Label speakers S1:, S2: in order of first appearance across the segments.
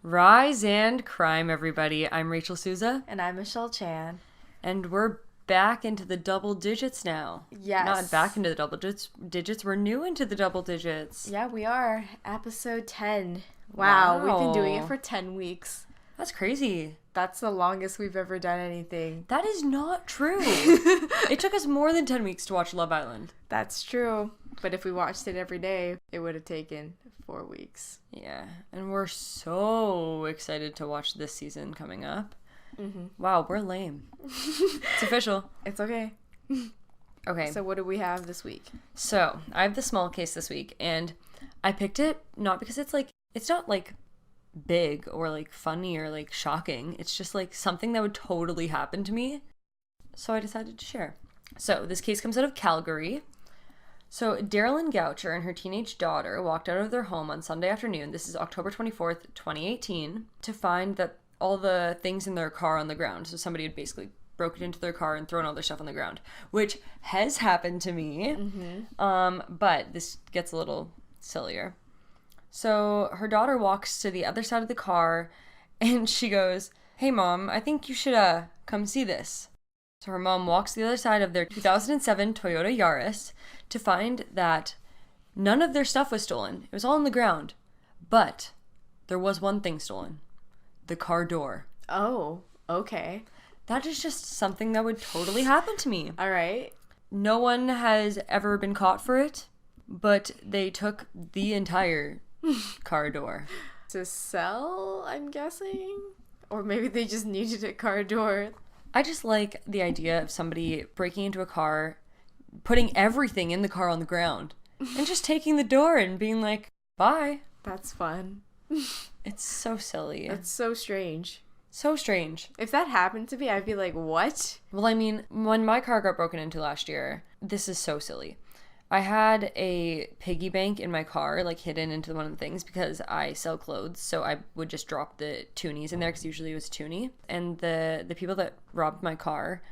S1: Rise and crime, everybody. I'm Rachel Souza.
S2: And I'm Michelle Chan.
S1: And we're back into the double digits now.
S2: Yes.
S1: Not back into the double digits. We're new into the double digits.
S2: Yeah, we are. Episode 10. Wow. We've been doing it for 10 weeks.
S1: That's crazy.
S2: That's the longest we've ever done anything.
S1: That is not true. It took us more than 10 weeks to watch Love Island.
S2: That's true. But if we watched it every day, it would have taken 4 weeks.
S1: Yeah. And we're so excited to watch this season coming up.
S2: Mm-hmm.
S1: Wow, we're lame. It's official.
S2: It's okay.
S1: Okay.
S2: So what do we have this week?
S1: So, I have the small case this week, and I picked it not because it's not big or funny or shocking. It's just something that would totally happen to me. So I decided to share. So this case comes out of Calgary. So Darylyn Goucher and her teenage daughter walked out of their home on Sunday afternoon. This is October 24th, 2018, to find that all the things in their car on the ground. So somebody had basically broken into their car and thrown all their stuff on the ground, which has happened to me. Mm-hmm. But this gets a little sillier. So her daughter walks to the other side of the car and she goes, "Hey mom, I think you should come see this." So her mom walks to the other side of their 2007 Toyota Yaris to find that none of their stuff was stolen. It was all on the ground. But there was one thing stolen. The car door.
S2: Oh, okay.
S1: That is just something that would totally happen to me.
S2: All right.
S1: No one has ever been caught for it, but they took the entire car door.
S2: To sell, I'm guessing? Or maybe they just needed a car door.
S1: I just like the idea of somebody breaking into a car, putting everything in the car on the ground, and just taking the door and being like, bye.
S2: That's fun.
S1: It's so silly.
S2: That's so strange.
S1: So strange.
S2: If that happened to me, I'd be like, what?
S1: Well, I mean, when my car got broken into last year, this is so silly. I had a piggy bank in my car, hidden into one of the things because I sell clothes. So I would just drop the toonies in there because usually it was toonie. And the people that robbed my car,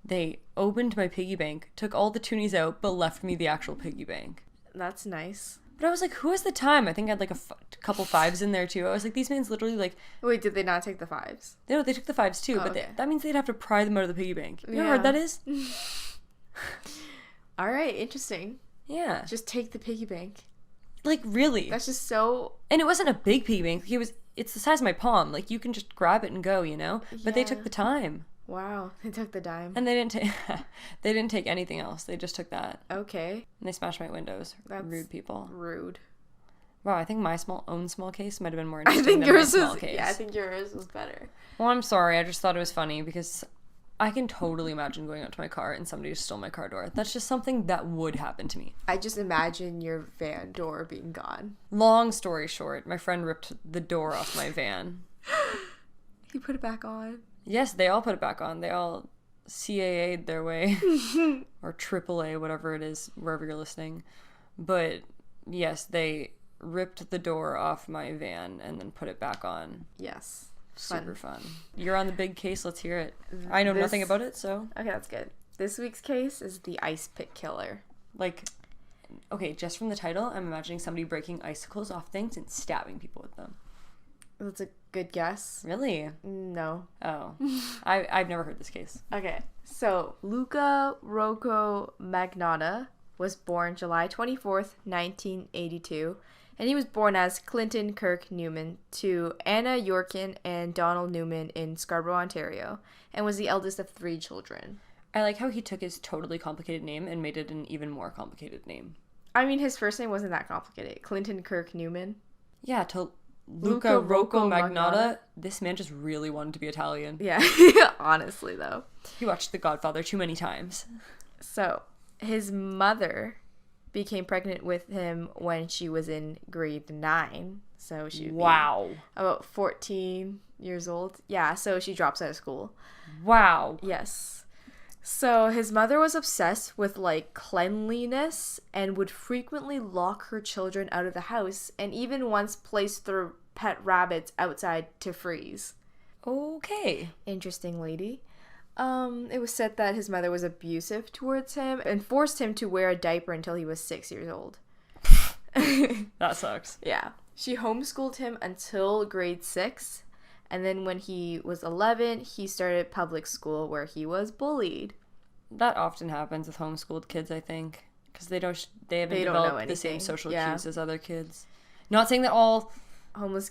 S1: they opened my piggy bank, took all the toonies out, but left me the actual piggy bank.
S2: That's nice.
S1: But I was like, who has the time? I think I had a couple fives in there too. I was like, these mans literally
S2: Wait, did they not take the fives?
S1: No, they took the fives too, but
S2: okay.
S1: that means they'd have to pry them out of the piggy bank. You know how
S2: Yeah.
S1: hard that is?
S2: All right, interesting.
S1: Yeah.
S2: Just take the piggy bank.
S1: Really.
S2: That's just so...
S1: And it wasn't a big piggy bank. It's the size of my palm. You can just grab it and go, you know? But they took the time.
S2: Wow, they took the dime.
S1: And they didn't take anything else. They just took that.
S2: Okay.
S1: And they smashed my windows.
S2: That's
S1: rude people.
S2: Rude.
S1: Wow, I think my small case might have been more
S2: I
S1: interesting
S2: think
S1: than
S2: yours
S1: my small
S2: was...
S1: case.
S2: Yeah, I think yours was better.
S1: Well, I'm sorry. I just thought it was funny because I can totally imagine going out to my car and somebody just stole my car door. That's just something that would happen to me.
S2: I just imagine your van door being gone.
S1: Long story short, my friend ripped the door off my van.
S2: He put it back on.
S1: Yes, they all put it back on. They all CAA'd their way. Or AAA, whatever it is, wherever you're listening. But yes, they ripped the door off my van and then put it back on.
S2: Yes.
S1: Super fun. You're on the big case. Let's hear it. I know nothing about it, so.
S2: Okay, that's good. This week's case is the ice pick killer.
S1: Okay, just from the title, I'm imagining somebody breaking icicles off things and stabbing people with them.
S2: That's a good guess.
S1: Really?
S2: No.
S1: Oh. I've never heard this case.
S2: Okay, so Luca Rocco Magnotta was born July 24th, 1982, and he was born as Clinton Kirk Newman to Anna Yorkin and Donald Newman in Scarborough, Ontario, and was the eldest of 3 children.
S1: I like how he took his totally complicated name and made it an even more complicated name.
S2: I mean, his first name wasn't that complicated. Clinton Kirk Newman.
S1: Yeah, to Luca Rocco Magnotta. This man just really wanted to be Italian.
S2: Yeah, honestly, though.
S1: He watched The Godfather too many times.
S2: So, his mother became pregnant with him when she was in grade 9. So she would be about 14 years old. Yeah, so she drops out of school.
S1: Wow.
S2: Yes. So his mother was obsessed with cleanliness and would frequently lock her children out of the house and even once placed their pet rabbits outside to freeze.
S1: Okay.
S2: Interesting lady. It was said that his mother was abusive towards him and forced him to wear a diaper until he was 6 years old.
S1: That sucks.
S2: Yeah. She homeschooled him until grade 6, and then when he was 11, he started public school where he was bullied.
S1: That often happens with homeschooled kids, I think, because they haven't
S2: They don't know
S1: developed the same
S2: anything.
S1: social
S2: Yeah.
S1: cues as other kids. Not saying that all
S2: Homeless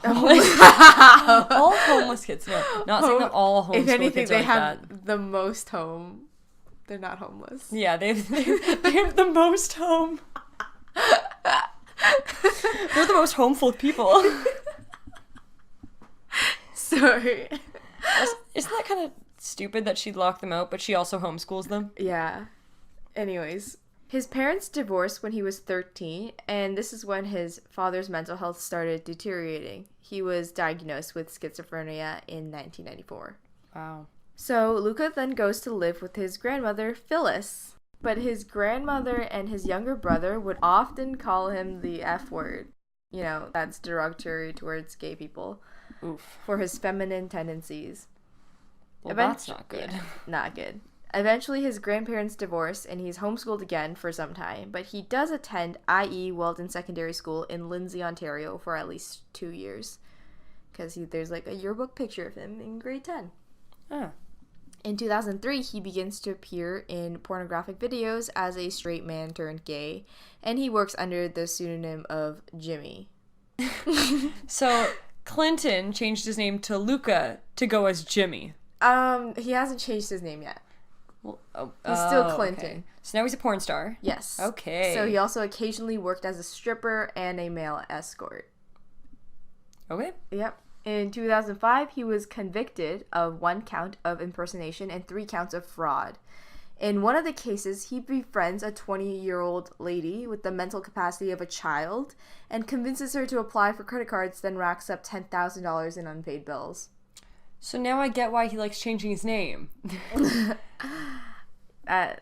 S1: all homeless kids. No, not saying that all homeschool
S2: If anything,
S1: kids are
S2: they
S1: like
S2: have
S1: that.
S2: the most home. They're not homeless.
S1: Yeah, they have the most home. They're the most homeful people.
S2: Sorry.
S1: Isn't that kind of stupid that she'd lock them out, but she also homeschools them?
S2: Yeah. Anyways, his parents divorced when he was 13, and this is when his father's mental health started deteriorating. He was diagnosed with schizophrenia in 1994.
S1: Wow.
S2: So Luca then goes to live with his grandmother, Phyllis. But his grandmother and his younger brother would often call him the F word. You know, that's derogatory towards gay people.
S1: Oof.
S2: For his feminine tendencies.
S1: Well, that's not good.
S2: Yeah, not good. Eventually, his grandparents divorce, and he's homeschooled again for some time. But he does attend I.E. Weldon Secondary School in Lindsay, Ontario for at least 2 years. Because there's like a yearbook picture of him in grade 10.
S1: Ah.
S2: In 2003, he begins to appear in pornographic videos as a straight man turned gay, and he works under the pseudonym of Jimmy.
S1: So Clinton changed his name to Luca to go as Jimmy.
S2: He hasn't changed his name yet.
S1: Well,
S2: He's still Clinton.
S1: Okay. So now he's a porn star.
S2: Yes.
S1: Okay.
S2: So he also occasionally worked as a stripper and a male escort.
S1: Okay.
S2: Yep. In 2005, he was convicted of 1 count of impersonation and 3 counts of fraud. In one of the cases, he befriends a 20-year-old lady with the mental capacity of a child and convinces her to apply for credit cards, then racks up $10,000 in unpaid bills.
S1: So now I get why he likes changing his name.
S2: That's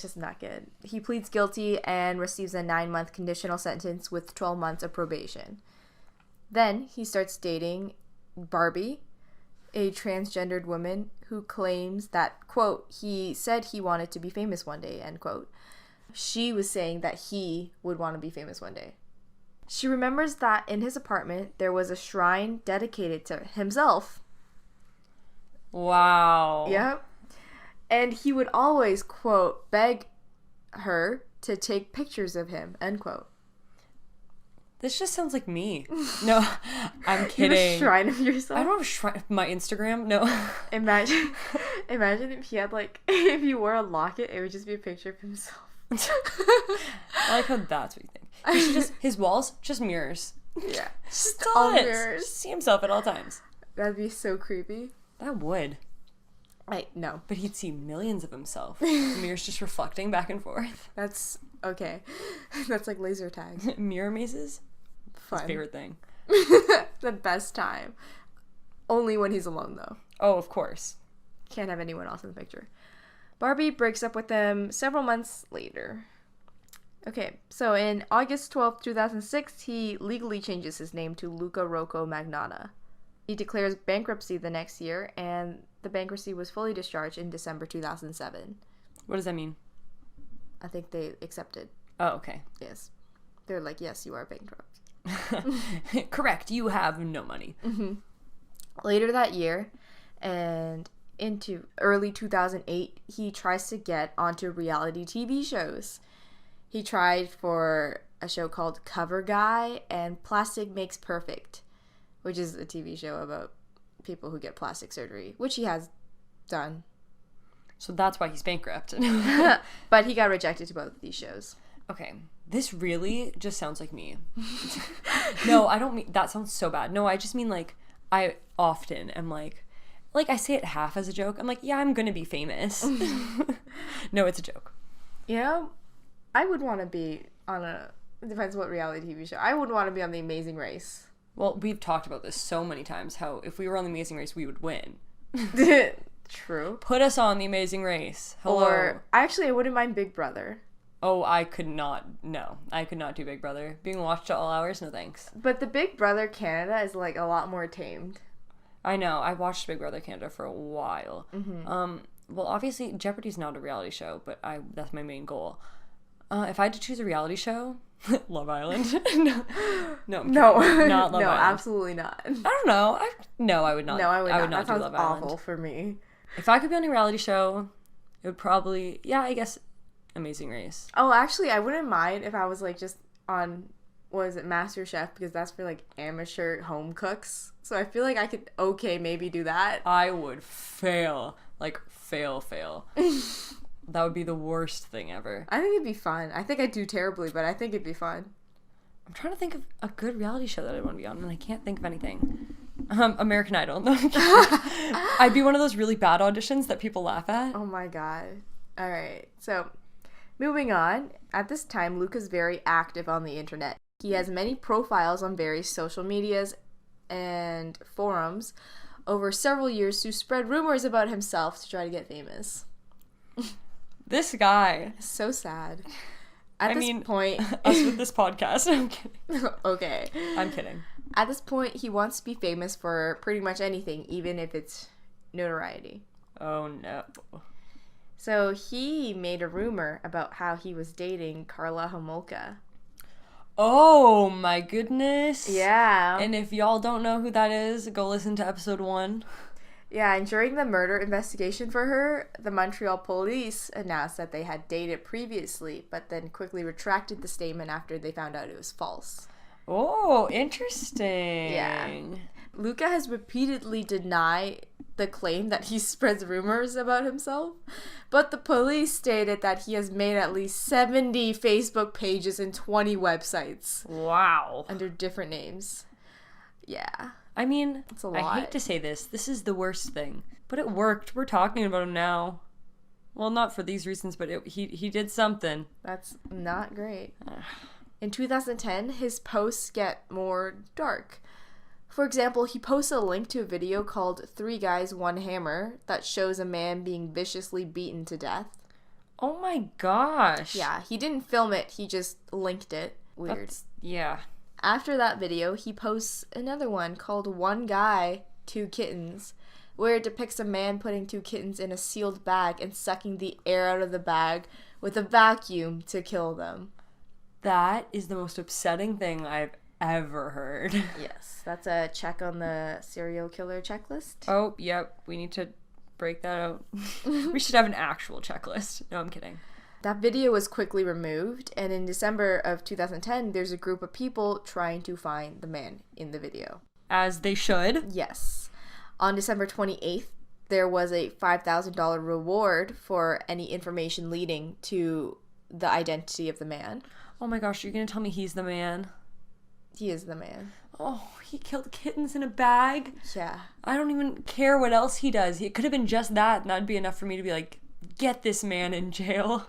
S2: just not good. He pleads guilty and receives a 9-month conditional sentence with 12 months of probation. Then he starts dating Barbie, a transgendered woman who claims that, quote, he said he wanted to be famous one day, end quote. She was saying that he would want to be famous one day. She remembers that in his apartment there was a shrine dedicated to himself.
S1: Wow.
S2: Yep. And he would always, quote, beg her to take pictures of him, end quote.
S1: This just sounds like me. No, I'm
S2: You
S1: kidding.
S2: have a shrine of yourself?
S1: I don't have a shrine. My Instagram? No.
S2: Imagine if he had if he wore a locket, it would just be a picture of himself.
S1: I like how that's what you think. He should his walls, just mirrors.
S2: Yeah.
S1: Just
S2: all
S1: does.
S2: mirrors.
S1: Just see himself at all times.
S2: That'd be so creepy.
S1: That would.
S2: No.
S1: But he'd see millions of himself. The mirrors just reflecting back and forth.
S2: That's okay. That's like laser tag.
S1: Mirror mazes?
S2: Fun.
S1: His favorite thing.
S2: The best time. Only when he's alone, though.
S1: Oh, of course.
S2: Can't have anyone else in the picture. Barbie breaks up with him several months later. Okay, so in August 12th, 2006, he legally changes his name to Luca Rocco Magnotta. He declares bankruptcy the next year, and the bankruptcy was fully discharged in December 2007.
S1: What does that mean?
S2: I think they accepted.
S1: Oh, okay.
S2: Yes. They're like, yes, you are bankrupt.
S1: Correct. You have no money.
S2: Mm-hmm. Later that year, and into early 2008, he tries to get onto reality TV shows. He tried for a show called Cover Guy and Plastic Makes Perfect, which is a TV show about people who get plastic surgery, which he has done.
S1: So that's why he's bankrupt.
S2: But he got rejected to both of these shows.
S1: Okay. This really just sounds like me. No, I don't mean... That sounds so bad. No, I just mean, I often am I say it half as a joke. I'm like, yeah, I'm gonna be famous. No, it's a joke.
S2: You know, I would want to be on it depends what reality TV show. I would want to be on The Amazing Race.
S1: Well, we've talked about this so many times, how if we were on The Amazing Race, we would win.
S2: True.
S1: Put us on The Amazing Race. Hello.
S2: Or, actually, I wouldn't mind Big Brother.
S1: Oh, I could not. No, I could not do Big Brother. Being watched at all hours, no thanks.
S2: But the Big Brother Canada is, a lot more tamed.
S1: I know. I watched Big Brother Canada for a while.
S2: Mm-hmm.
S1: Well, obviously, Jeopardy's not a reality show, but that's my main goal. If I had to choose a reality show, Love Island. No, I'm kidding.
S2: No,
S1: Not Love
S2: no,
S1: Island.
S2: absolutely not.
S1: I don't know. No, I would not.
S2: No, I would not.
S1: not
S2: That
S1: do
S2: sounds
S1: Love
S2: awful
S1: Island.
S2: for me.
S1: If I could be on a reality show, it would probably, I guess, Amazing Race.
S2: Oh, actually, I wouldn't mind if I was like just on, what is it, MasterChef, because that's for like amateur home cooks. So I feel like I could maybe do that.
S1: I would fail. Like, fail. That would be the worst thing ever.
S2: I think it'd be fun. I think I'd do terribly, but I think it'd be fun.
S1: I'm trying to think of a good reality show that I want to be on, and I can't think of anything. American Idol. No, I'm kidding. I'd be one of those really bad auditions that people laugh at.
S2: Oh my god. All right. So, moving on. At this time, Luca's very active on the internet. He has many profiles on various social medias and forums over several years to spread rumors about himself to try to get famous.
S1: This guy.
S2: So sad. At this point...
S1: us with this podcast. I'm kidding.
S2: Okay.
S1: I'm kidding.
S2: At this point, he wants to be famous for pretty much anything, even if it's notoriety.
S1: Oh, no.
S2: So he made a rumor about how he was dating Karla Homolka.
S1: Oh, my goodness.
S2: Yeah.
S1: And if y'all don't know who that is, go listen to episode 1.
S2: Yeah, and during the murder investigation for her, the Montreal police announced that they had dated previously, but then quickly retracted the statement after they found out it was false.
S1: Oh, interesting.
S2: Yeah. Luca has repeatedly denied the claim that he spreads rumors about himself, but the police stated that he has made at least 70 Facebook pages and 20 websites.
S1: Wow.
S2: Under different names. Yeah.
S1: I mean,
S2: it's a lot.
S1: I hate to say this. This is the worst thing. But it worked. We're talking about him now. Well, not for these reasons, but he did something.
S2: That's not great. In 2010, his posts get more dark. For example, he posts a link to a video called 3 Guys, 1 Hammer that shows a man being viciously beaten to death.
S1: Oh my gosh.
S2: Yeah, he didn't film it. He just linked it. Weird.
S1: Yeah.
S2: After that video, he posts another one called 1 Guy, 2 Kittens, where it depicts a man putting 2 kittens in a sealed bag and sucking the air out of the bag with a vacuum to kill them.
S1: That is the most upsetting thing I've ever heard.
S2: Yes, that's a check on the serial killer checklist.
S1: Oh, yep. We need to break that out. We should have an actual checklist. No, I'm kidding.
S2: That video was quickly removed, and in December of 2010, there's a group of people trying to find the man in the video.
S1: As they should.
S2: Yes. On December 28th, there was a $5,000 reward for any information leading to the identity of the man.
S1: Oh my gosh, you're going to tell me he's the man?
S2: He is the man.
S1: Oh, he killed kittens in a bag?
S2: Yeah.
S1: I don't even care what else he does. It could have been just that, and that'd be enough for me to be like, get this man in jail.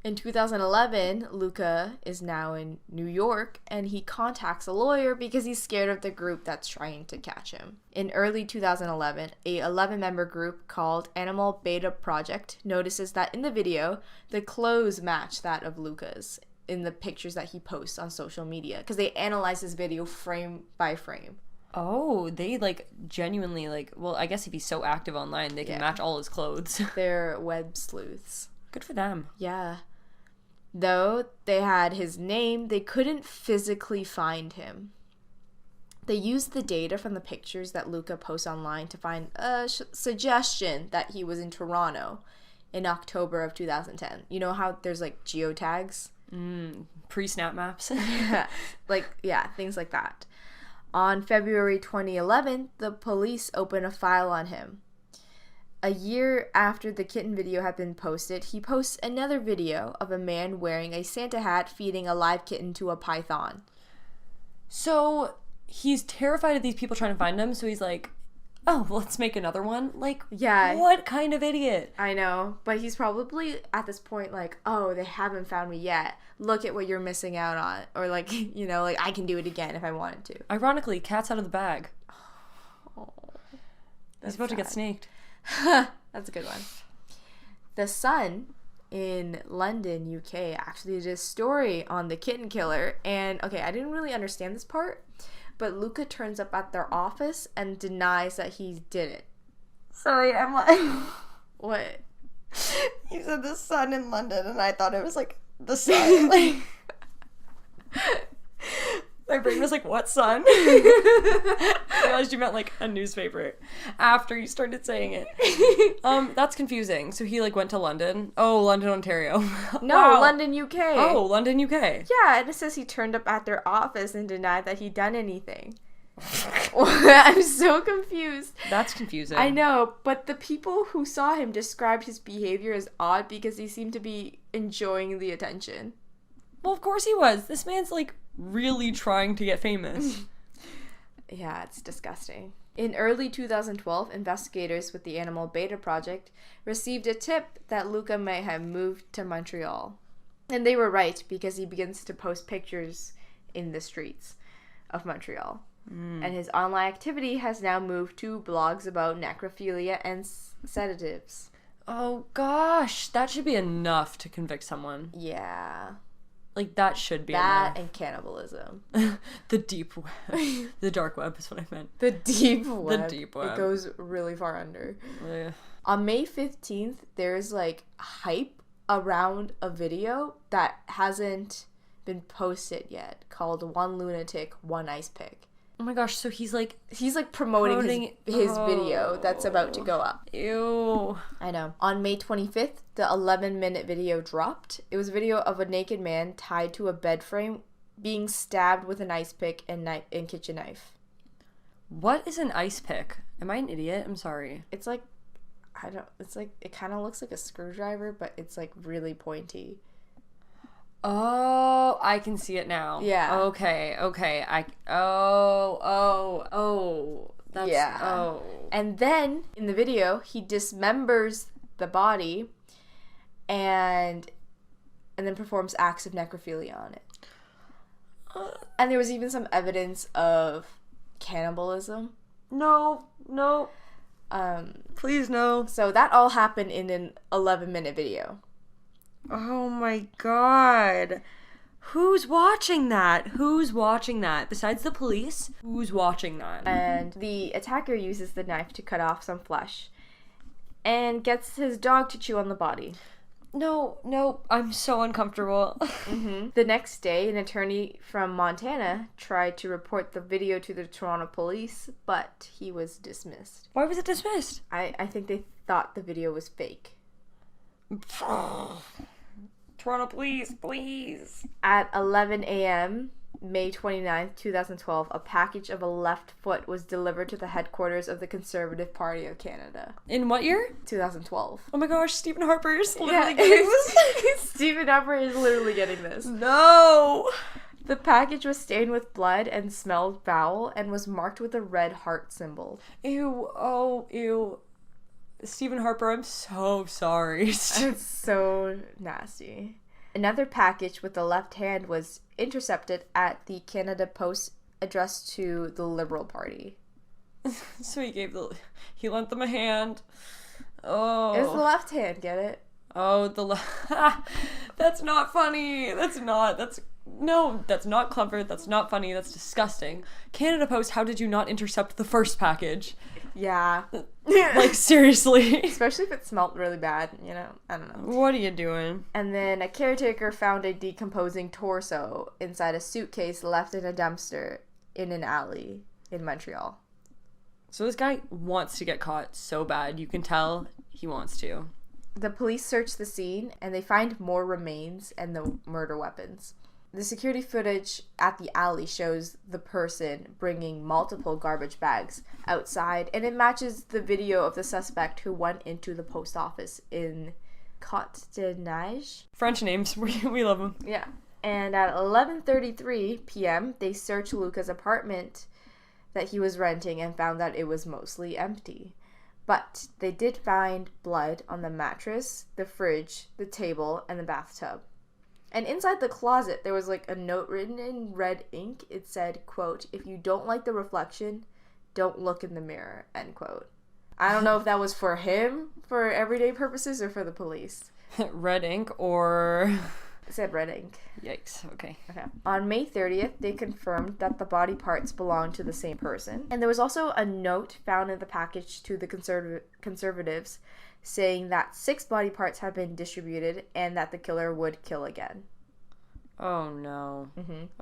S2: In 2011, Luca is now in New York, and he contacts a lawyer because he's scared of the group that's trying to catch him. In early 2011, a 11-member group called Animal Beta Project notices that in the video, the clothes match that of Luca's in the pictures that he posts on social media, because they analyze this video frame by frame.
S1: Oh, they genuinely well, I guess if he's so active online, they can match all his clothes.
S2: They're web sleuths.
S1: Good for them.
S2: Yeah. Though they had his name, they couldn't physically find him. They used the data from the pictures that Luca posts online to find a suggestion that he was in Toronto in October of 2010. You know how there's geotags?
S1: Pre-snap maps.
S2: Things like that. On February 2011, the police opened a file on him. A year after the kitten video had been posted, he posts another video of a man wearing a Santa hat feeding a live kitten to a python.
S1: So he's terrified of these people trying to find him, so he's like, oh, let's make another one?
S2: Yeah.
S1: What kind of idiot?
S2: I know, but he's probably at this point oh, they haven't found me yet. Look at what you're missing out on. Or I can do it again if I wanted to.
S1: Ironically, cat's out of the bag.
S2: Oh,
S1: he's about to get snaked.
S2: That's a good one. The Sun in London, UK, actually did a story on the kitten killer. And, okay, I didn't really understand this part, but Luca turns up at their office and denies that he did it. Sorry, I'm what?
S1: You said the sun in London, and I thought it was like the sun. Like, my brain was like, what sun? I realized you meant like a newspaper after you started saying it. That's confusing. So he like went to London. Oh, London, Ontario.
S2: No,
S1: Wow.
S2: London, UK.
S1: Oh, London, UK.
S2: Yeah, and it says he turned up at their office and denied that he'd done anything. I'm so confused.
S1: That's confusing.
S2: I know, but the people who saw him described his behavior as odd because he seemed to be enjoying the attention.
S1: Well, of course he was. This man's like really trying to get famous.
S2: Yeah, it's disgusting. In early 2012, investigators with the Animal Beta Project received a tip that Luca may have moved to Montreal. And they were right, because he begins to post pictures in the streets of Montreal. And his online activity has now moved to blogs about necrophilia and sedatives.
S1: Oh gosh, that should be enough to convict someone.
S2: Yeah.
S1: Like, that should be
S2: That
S1: enough.
S2: and cannibalism.
S1: The deep web. The dark web is what I meant.
S2: The deep web.
S1: The deep web.
S2: It goes really far under.
S1: Yeah.
S2: On May 15th, there's like hype around a video that hasn't been posted yet called One Lunatic, One Ice Pick.
S1: Oh my gosh, so he's like
S2: promoting his video that's about to go up.
S1: Ew.
S2: I know. On May 25th, the 11-minute video dropped. It was a video of a naked man tied to a bed frame being stabbed with an ice pick and kitchen knife.
S1: What is an ice pick? Am I an idiot? I'm sorry.
S2: It's like, it kind of looks like a screwdriver, but it's like really pointy.
S1: Oh, I can see it now.
S2: Yeah.
S1: Okay. That's,
S2: yeah.
S1: Oh.
S2: And then, in the video, he dismembers the body and then performs acts of necrophilia on it. And there was even some evidence of cannibalism.
S1: No. Please, no.
S2: So that all happened in an 11-minute video.
S1: Oh my god. Who's watching that? Besides the police, who's watching that?
S2: And the attacker uses the knife to cut off some flesh and gets his dog to chew on the body.
S1: No, I'm so uncomfortable.
S2: Mm-hmm. The next day, an attorney from Montana tried to report the video to the Toronto police, but he was dismissed.
S1: Why was it dismissed?
S2: I think they thought the video was fake.
S1: Toronto police, please.
S2: At 11 a.m., May 29th, 2012, a package of a left foot was delivered to the headquarters of the Conservative Party of Canada.
S1: In what year?
S2: 2012.
S1: Oh my gosh, Stephen Harper's literally getting this.
S2: Stephen Harper is literally getting this.
S1: No!
S2: The package was stained with blood and smelled foul and was marked with a red heart symbol.
S1: Ew. Stephen Harper, I'm so sorry.
S2: It's so nasty. Another package with the left hand was intercepted at the Canada Post addressed to the Liberal Party.
S1: So he lent them a hand. Oh.
S2: It was the left hand, get it?
S1: Oh, that's not funny. That's not clever. That's not funny. That's disgusting. Canada Post, how did you not intercept the first package?
S2: Yeah.
S1: Like, seriously.
S2: Especially if it smelled really bad, I don't know.
S1: What are you doing?
S2: And then a caretaker found a decomposing torso inside a suitcase left in a dumpster in an alley in Montreal.
S1: So this guy wants to get caught so bad. You can tell he wants to.
S2: The police search the scene and they find more remains and the murder weapons. The security footage at the alley shows the person bringing multiple garbage bags outside, and it matches the video of the suspect who went into the post office in Côte-des-Neiges.
S1: French names, we love them.
S2: Yeah. And at 11:33 p.m., they searched Luca's apartment that he was renting and found that it was mostly empty. But they did find blood on the mattress, the fridge, the table, and the bathtub. And inside the closet, there was like a note written in red ink. It said, quote, "If you don't like the reflection, don't look in the mirror," end quote. I don't know if that was for him, for everyday purposes, or for the police.
S1: Red ink or
S2: It said red ink.
S1: Yikes. Okay.
S2: Okay. On May 30th, they confirmed that the body parts belonged to the same person. And there was also a note found in the package to the conservatives saying that 6 body parts had been distributed and that the killer would kill again.
S1: Oh, no.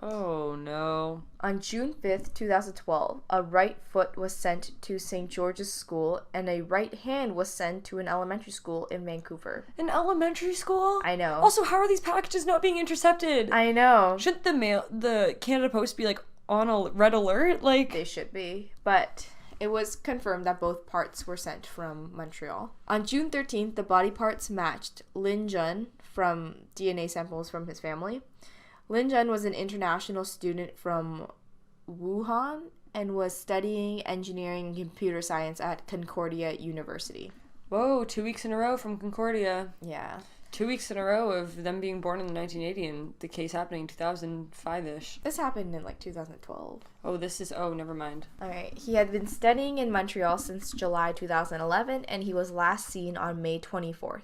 S1: Oh, no.
S2: On June 5th, 2012, a right foot was sent to St. George's School and a right hand was sent to an elementary school in Vancouver.
S1: An elementary school?
S2: I know.
S1: Also, how are these packages not being intercepted?
S2: I know.
S1: Shouldn't the Canada Post be, like, on a red alert? Like,
S2: they should be. But it was confirmed that both parts were sent from Montreal. On June 13th, the body parts matched Lin Jun from DNA samples from his family. Lin Jun was an international student from Wuhan and was studying engineering and computer science at Concordia University.
S1: Whoa, 2 weeks in a row from Concordia.
S2: Yeah.
S1: 2 weeks in a row of them being born in 1980 and the case happening 2005-ish.
S2: This happened in like 2012.
S1: Oh, never mind.
S2: Alright, he had been studying in Montreal since July 2011 and he was last seen on May 24th.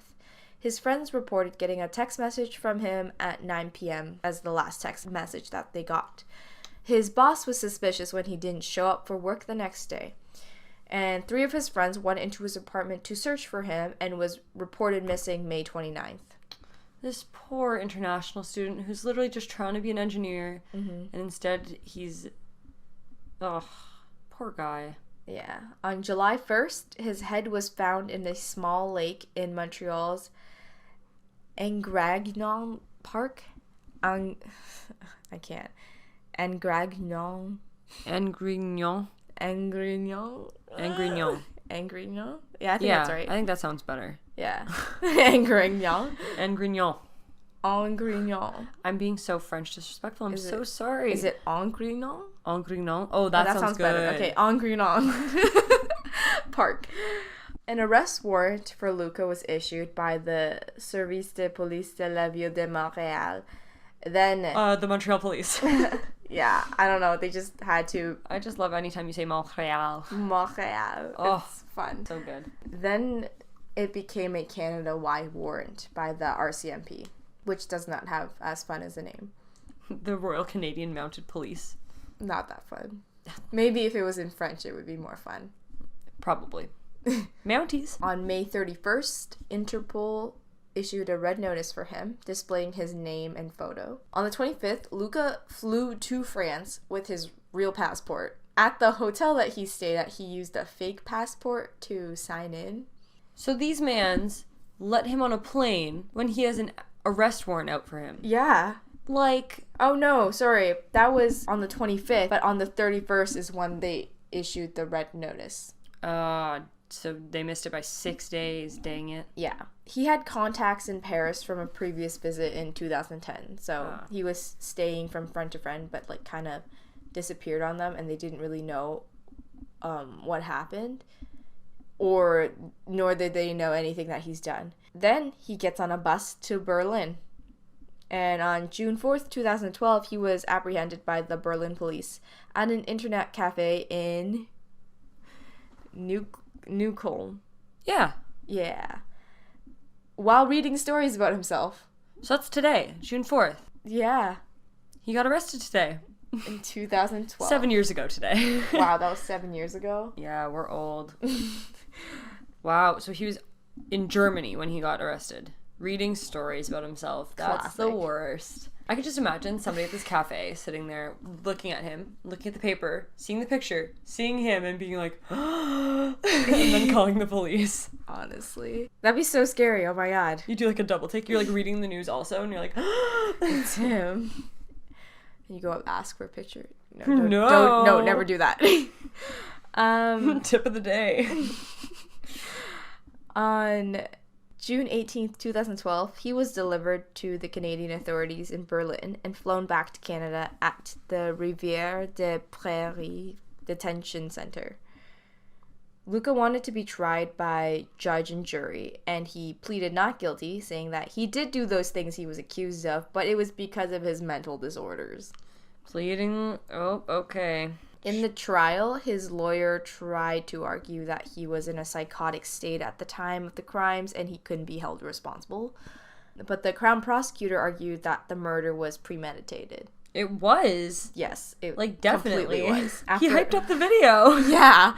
S2: His friends reported getting a text message from him at 9 p.m. as the last text message that they got. His boss was suspicious when he didn't show up for work the next day. And 3 of his friends went into his apartment to search for him and was reported missing May 29th.
S1: This poor international student who's literally just trying to be an engineer, and instead he's... Ugh, poor guy.
S2: Yeah. On July 1st, his head was found in a small lake in Montreal's Angragnon Park. I can't. Angragnon.
S1: Angrignon.
S2: Angrignon.
S1: Angrignon.
S2: Angrignon? Yeah, I think that's right.
S1: I think that sounds better.
S2: Yeah. Angrignon.
S1: Angrignon.
S2: Angrignon.
S1: I'm being so French disrespectful. I'm so sorry.
S2: Is it Angrignon?
S1: Angrignon? Oh, that sounds good.
S2: Better. Okay, Angrignon Park. An arrest warrant for Luca was issued by the Service de Police de la Ville de Montréal. Then...
S1: the Montreal Police.
S2: Yeah, I don't know. They just had to...
S1: I just love anytime you say Montreal.
S2: Montréal.
S1: Oh,
S2: it's fun.
S1: So good.
S2: Then it became a Canada-wide warrant by the RCMP, which does not have as fun as a name.
S1: The Royal Canadian Mounted Police.
S2: Not that fun. Maybe if it was in French, it would be more fun.
S1: Probably. Mounties.
S2: On May 31st, Interpol issued a red notice for him, displaying his name and photo. On the 25th, Luca flew to France with his real passport. At the hotel that he stayed at, he used a fake passport to sign in.
S1: So these mans let him on a plane when he has an arrest warrant out for him.
S2: Yeah.
S1: Like...
S2: Oh no, sorry. That was on the 25th, but on the 31st is when they issued the red notice.
S1: So they missed it by 6 days. Dang it.
S2: Yeah. He had contacts in Paris from a previous visit in 2010. So he was staying from friend to friend, but like kind of disappeared on them and they didn't really know what happened. Nor did they know anything that he's done. Then he gets on a bus to Berlin. And on June 4th, 2012, he was apprehended by the Berlin police at an internet cafe in Neukölln.
S1: Yeah.
S2: Yeah. While reading stories about himself.
S1: So that's today, June 4th.
S2: Yeah.
S1: He got arrested today.
S2: In 2012.
S1: 7 years ago today.
S2: Wow, that was 7 years ago?
S1: Yeah, we're old. Wow, so he was in Germany when he got arrested. Reading stories about himself. That's
S2: Classic.
S1: The worst. I could just imagine somebody at this cafe sitting there looking at him, looking at the paper, seeing the picture, seeing him and being like, and then calling the police.
S2: Honestly. That'd be so scary. Oh my god.
S1: You do like a double take. You're like reading the news also and you're like,
S2: it's him. And you go up, ask for a picture.
S1: No,
S2: never do that.
S1: Tip of the day.
S2: On June 18th, 2012, he was delivered to the Canadian authorities in Berlin and flown back to Canada at the Rivière des Prairies detention center. Luca wanted to be tried by judge and jury, and he pleaded not guilty, saying that he did do those things he was accused of, but it was because of his mental disorders.
S1: Pleading? Oh, okay.
S2: In the trial, his lawyer tried to argue that he was in a psychotic state at the time of the crimes and he couldn't be held responsible. But the Crown prosecutor argued that the murder was premeditated.
S1: It was.
S2: Yes, it
S1: Like, definitely
S2: completely was.
S1: He hyped up the video.
S2: Yeah.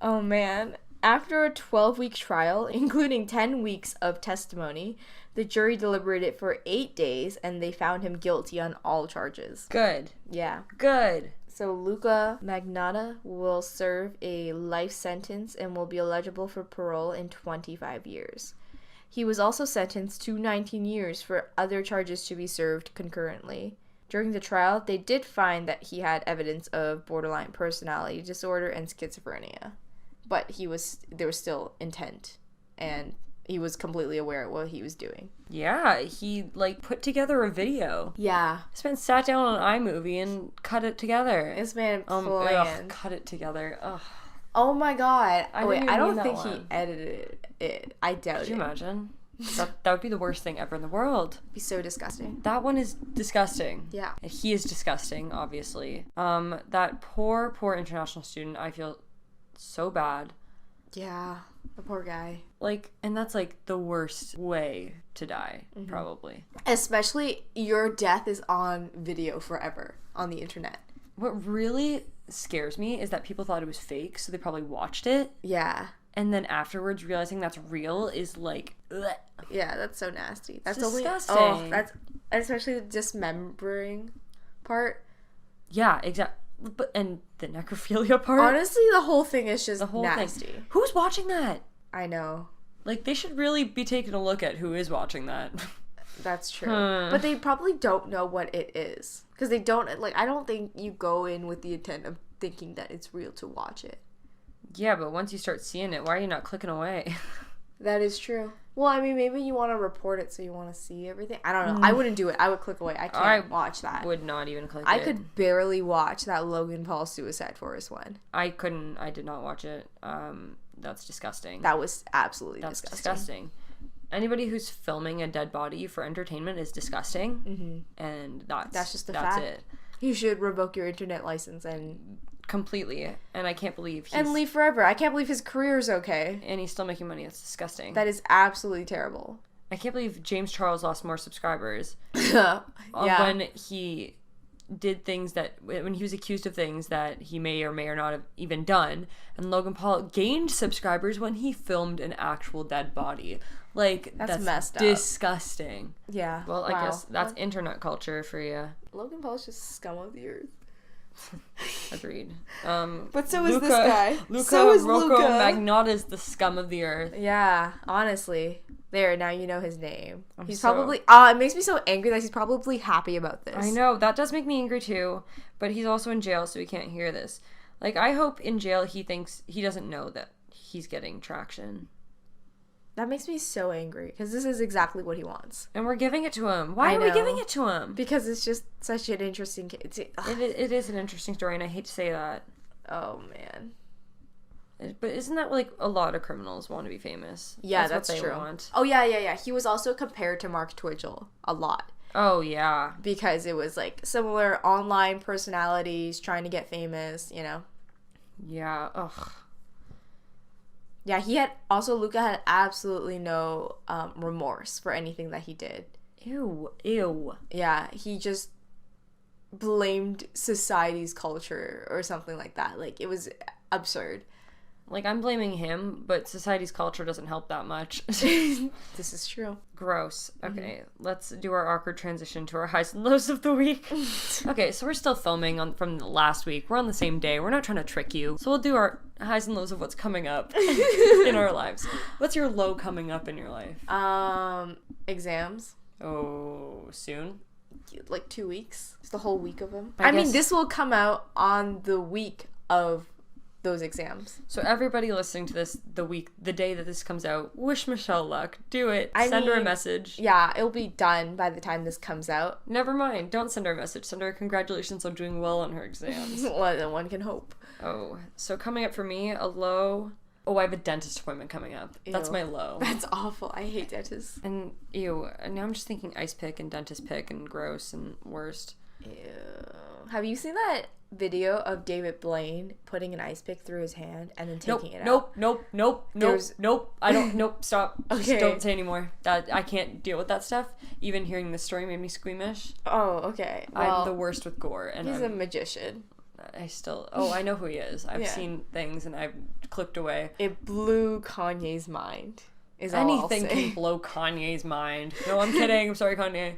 S2: Oh, man. After a 12-week trial, including 10 weeks of testimony, the jury deliberated for 8 days, and they found him guilty on all charges.
S1: Good.
S2: Yeah.
S1: Good.
S2: So Luca Magnotta will serve a life sentence and will be eligible for parole in 25 years. He was also sentenced to 19 years for other charges to be served concurrently. During the trial, they did find that he had evidence of borderline personality disorder and schizophrenia. But there was still intent, and he was completely aware of what he was doing.
S1: Yeah, he, like, put together a video.
S2: Yeah.
S1: This man sat down on iMovie and cut it together.
S2: This man planned.
S1: Ugh, cut it together. Ugh.
S2: Oh my god.
S1: I
S2: don't think he edited it. I doubt it.
S1: Could you imagine? That would be the worst thing ever in the world.
S2: It'd be so disgusting.
S1: That one is disgusting.
S2: Yeah.
S1: And he is disgusting, obviously. That poor international student, I feel so bad.
S2: Yeah, the poor guy.
S1: Like, and that's, like, the worst way to die, probably.
S2: Especially your death is on video forever on the internet.
S1: What really scares me is that people thought it was fake, so they probably watched it.
S2: Yeah.
S1: And then afterwards realizing that's real is, like, ugh.
S2: Yeah, that's so nasty. That's
S1: disgusting.
S2: that's especially the dismembering part.
S1: Yeah, exactly. But and the necrophilia part.
S2: Honestly, the whole thing is just
S1: the whole
S2: nasty.
S1: thing. Who's watching that?
S2: I know.
S1: Like, they should really be taking a look at who is watching that.
S2: That's true. But they probably don't know what it is. Because they don't, like, I don't think you go in with the intent of thinking that it's real to watch it.
S1: Yeah, but once you start seeing it, why are you not clicking away?
S2: That is true. Well, I mean, maybe you want to report it so you want to see everything. I don't know. I wouldn't do it. I would click away. I can't watch that.
S1: Would not even click it.
S2: I could barely watch that Logan Paul Suicide Forest one.
S1: I couldn't. I did not watch it. That's disgusting.
S2: That was absolutely
S1: disgusting. Anybody who's filming a dead body for entertainment is disgusting. Mm-hmm. And that's just that's fact. It.
S2: You should revoke your internet license and...
S1: Completely. And I can't believe
S2: and leave forever. I can't believe his career's okay.
S1: And he's still making money. That's disgusting.
S2: That is absolutely terrible.
S1: I can't believe James Charles lost more subscribers.
S2: Yeah.
S1: When he did things when he was accused of things that he may or may or not have even done. And Logan Paul gained subscribers when he filmed an actual dead body. Like, that's messed up. Disgusting.
S2: Yeah.
S1: Well, I guess that's internet culture for you.
S2: Logan Paul's just scum of the earth.
S1: Agreed.
S2: But so is this guy.
S1: So is Rocco Magnotta is the scum of the earth.
S2: Yeah, honestly. There, now you know his name. He's probably... it makes me so angry that he's probably happy about this.
S1: I know, that does make me angry too. But he's also in jail, so he can't hear this. Like, I hope in jail he thinks... He doesn't know that he's getting traction.
S2: That makes me so angry, because this is exactly what he wants.
S1: And we're giving it to him. Why are we giving it to him?
S2: Because it's just such an interesting...
S1: It is an interesting story, and I hate to say that.
S2: Oh, man.
S1: But isn't that, like, a lot of criminals want to be famous?
S2: Yeah, that's true. Want. Oh, yeah. He was also compared to Mark Twitchell a lot.
S1: Oh, yeah.
S2: Because it was, like, similar online personalities trying to get famous, you know?
S1: Yeah, ugh.
S2: Yeah, Luca had absolutely no remorse for anything that he did.
S1: Ew.
S2: Yeah, he just blamed society's culture or something like that. Like, it was absurd.
S1: Like, I'm blaming him, but society's culture doesn't help that much.
S2: This is true.
S1: Gross. Okay, let's do our awkward transition to our highs and lows of the week. Okay, so we're still filming from last week. We're on the same day. We're not trying to trick you. So we'll do our highs and lows of what's coming up in our lives. What's your low coming up in your life?
S2: Exams.
S1: Oh, soon?
S2: Like 2 weeks. It's the whole week of them. I mean, this will come out on the week of those exams.
S1: So everybody listening to this, the day that this comes out, wish Michelle luck. Do it. Send her a message.
S2: Yeah, it'll be done by the time this comes out.
S1: Never mind. Don't send her a message. Send her congratulations on doing well on her exams.
S2: Well, then one can hope.
S1: Oh, so coming up for me, a low... Oh, I have a dentist appointment coming up. Ew. That's my low.
S2: That's awful. I hate dentists.
S1: And, ew. And now I'm just thinking ice pick and dentist pick and gross and worst.
S2: Ew. Have you seen that video of David Blaine putting an ice pick through his hand and then taking it
S1: Nope. I don't. Nope. Stop.
S2: Okay.
S1: Just don't say anymore. That I can't deal with that stuff. Even hearing this story made me squeamish.
S2: Oh, okay. Well,
S1: I'm the worst with gore, and
S2: he's a magician.
S1: I know who he is. I've seen things and I've clicked away.
S2: It blew Kanye's mind. Is all
S1: Anything
S2: I'll say.
S1: can blow Kanye's mind. No, I'm kidding. I'm sorry, Kanye.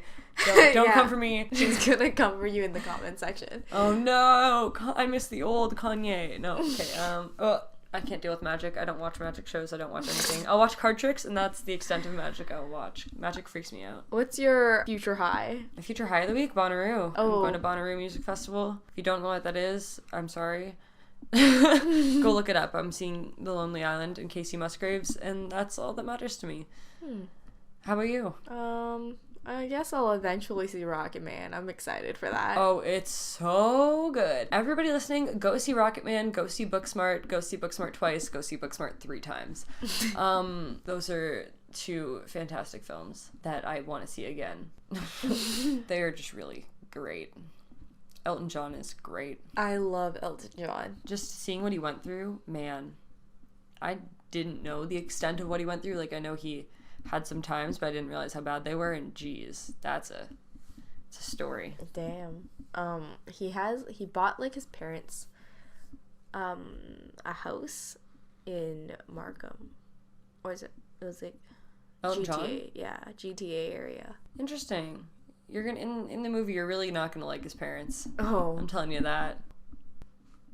S1: Don't come for me.
S2: She's gonna come for you in the comment section.
S1: Oh no, I miss the old Kanye. No, okay. I can't deal with magic. I don't watch magic shows. I don't watch anything. I'll watch card tricks, and that's the extent of magic I'll watch. Magic freaks me out.
S2: What's your future high?
S1: My future high of the week, Bonnaroo.
S2: Oh.
S1: I'm going to Bonnaroo Music Festival. If you don't know what that is, I'm sorry. Go look it up. I'm seeing The Lonely Island and Casey Musgraves, and that's all that matters to me. How about you?
S2: I guess I'll eventually see Rocket Man. I'm excited for that.
S1: Oh, it's so good. Everybody listening, go see Rocket Man, go see Booksmart, go see Booksmart twice, go see Booksmart 3 times. Those are 2 fantastic films that I want to see again. They are just really great. Elton John is great.
S2: I love Elton John.
S1: Just seeing what he went through, man. I didn't know the extent of what he went through. Like, I know he had some times, but I didn't realize how bad they were, and geez, it's a story.
S2: Damn. He bought like his parents a house in Markham. Or it was like
S1: Elton
S2: GTA,
S1: John?
S2: yeah, GTA area.
S1: Interesting. You're gonna in the movie. You're really not gonna like his parents.
S2: Oh,
S1: I'm telling you that.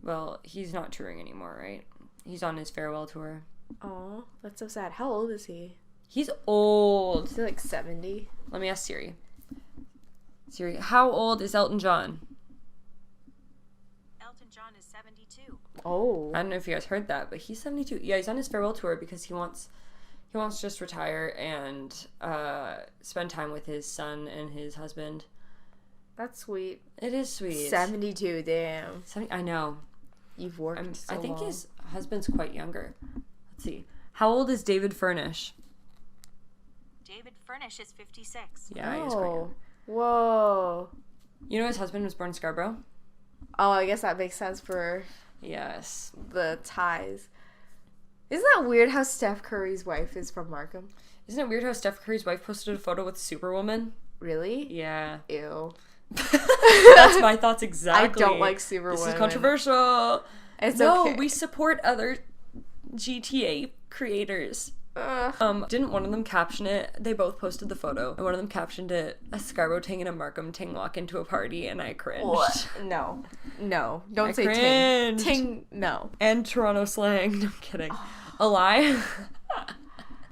S1: Well, he's not touring anymore, right? He's on his farewell tour.
S2: oh, that's so sad. How old is he?
S1: He's old.
S2: Is he like 70?
S1: Let me ask Siri. Siri, how old is Elton John?
S3: Elton John is 72.
S2: Oh,
S1: I don't know if you guys heard that, but he's 72. Yeah, he's on his farewell tour because he wants to just retire and spend time with his son and his husband.
S2: that's sweet.
S1: It is sweet.
S2: 72, damn.
S1: 70, I know.
S2: You've worked so
S1: I think
S2: long.
S1: his husband's quite younger. Let's see. How old is David Furnish?
S3: David Furnish is 56.
S1: Yeah, he's quite young.
S2: Oh, whoa.
S1: You know his husband was born in Scarborough?
S2: Oh, I guess that makes sense for
S1: Yes.
S2: the ties. Isn't that weird how Steph Curry's wife is from Markham?
S1: Isn't it weird how Steph Curry's wife posted a photo with Superwoman?
S2: Really?
S1: Yeah.
S2: Ew.
S1: That's my thoughts exactly.
S2: I don't like Superwoman.
S1: This is controversial.
S2: It's
S1: No,
S2: okay.
S1: we support other GTA creators. Didn't one of them caption it? They both posted the photo, and one of them captioned it, a Scarborough ting and a Markham ting walk into a party, and I cringed.
S2: What? No. No. Don't
S1: I
S2: say
S1: cringe.
S2: ting. Ting, no.
S1: And Toronto slang. No, I'm kidding. A lie?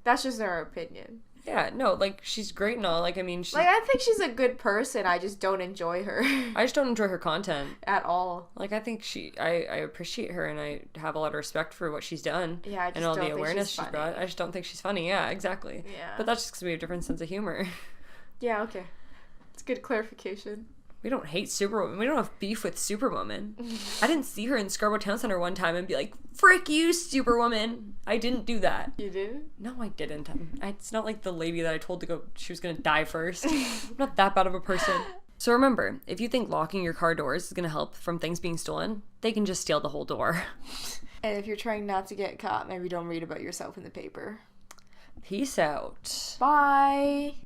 S2: That's just our opinion.
S1: Yeah, no, like, she's great and all. Like, I mean,
S2: Like, I think she's a good person. I just don't enjoy her
S1: I just don't enjoy her content.
S2: at all.
S1: Like, I think I appreciate her, and I have a lot of respect for what she's done.
S2: Yeah, I just
S1: and all
S2: don't
S1: the
S2: think
S1: awareness
S2: she's
S1: she's
S2: funny.
S1: brought. I just don't think she's funny. Yeah, exactly.
S2: Yeah.
S1: But that's just because we have a different sense of humor.
S2: Yeah, okay. It's good clarification.
S1: We don't hate Superwoman. We don't have beef with Superwoman. I didn't see her in Scarborough Town Center one time and be like, frick you, Superwoman. I didn't do that.
S2: You didn't?
S1: No, I didn't. It's not like the lady that I told to go, she was going to die first. I'm not that bad of a person. So remember, if you think locking your car doors is going to help from things being stolen, they can just steal the whole door.
S2: And if you're trying not to get caught, maybe don't read about yourself in the paper.
S1: Peace out.
S2: Bye.